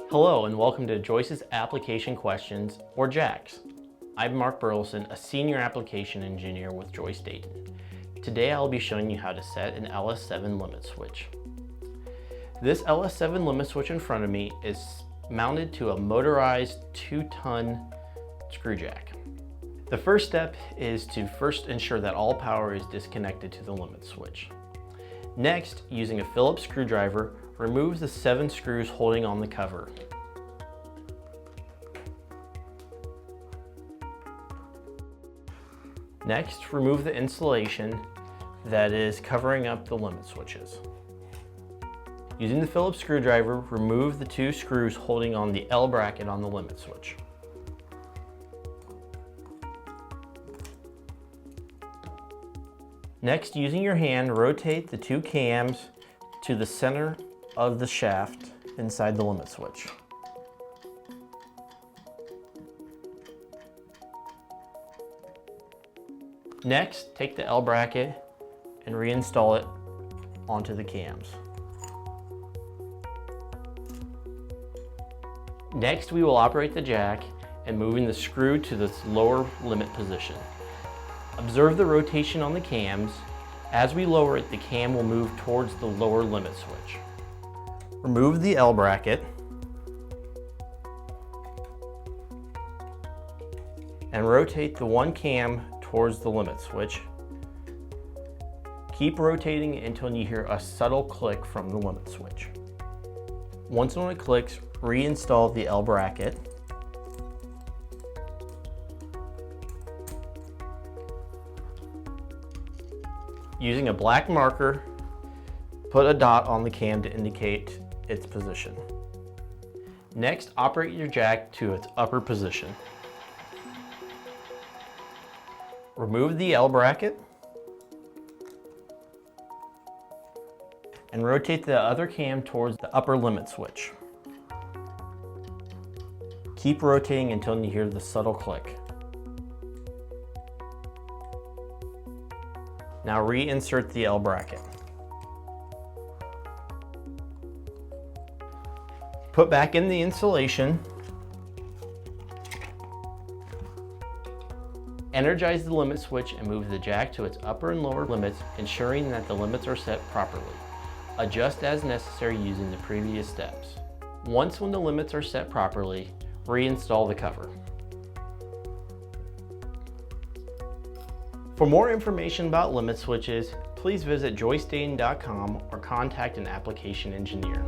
Hello and welcome to Joyce's Application Questions, or JAQs. I'm Mark Burleson, a Senior Application Engineer with Joyce Dayton. Today I'll be showing you how to set an LS7 limit switch. This LS7 limit switch in front of me is mounted to a motorized 2-ton screw jack. The first step is to first ensure that all power is disconnected to the limit switch. Next, using a Phillips screwdriver, remove the 7 screws holding on the cover. Next, remove the insulation that is covering up the limit switches. Using the Phillips screwdriver, remove the 2 screws holding on the L bracket on the limit switch. Next, using your hand, rotate the 2 cams to the center of the shaft inside the limit switch. Next, take the L bracket and reinstall it onto the cams. Next, we will operate the jack and moving the screw to the lower limit position. Observe the rotation on the cams. As we lower it, the cam will move towards the lower limit switch. Remove the L bracket and rotate the 1 cam towards the limit switch. Keep rotating until you hear a subtle click from the limit switch. Once when it clicks, reinstall the L bracket. Using a black marker, put a dot on the cam to indicate its position. Next, operate your jack to its upper position. Remove the L bracket and rotate the other cam towards the upper limit switch. Keep rotating until you hear the subtle click. Now reinsert the L bracket. Put back in the insulation. Energize the limit switch and move the jack to its upper and lower limits, ensuring that the limits are set properly. Adjust as necessary using the previous steps. Once when the limits are set properly, reinstall the cover. For more information about limit switches, please visit joycedayton.com or contact an application engineer.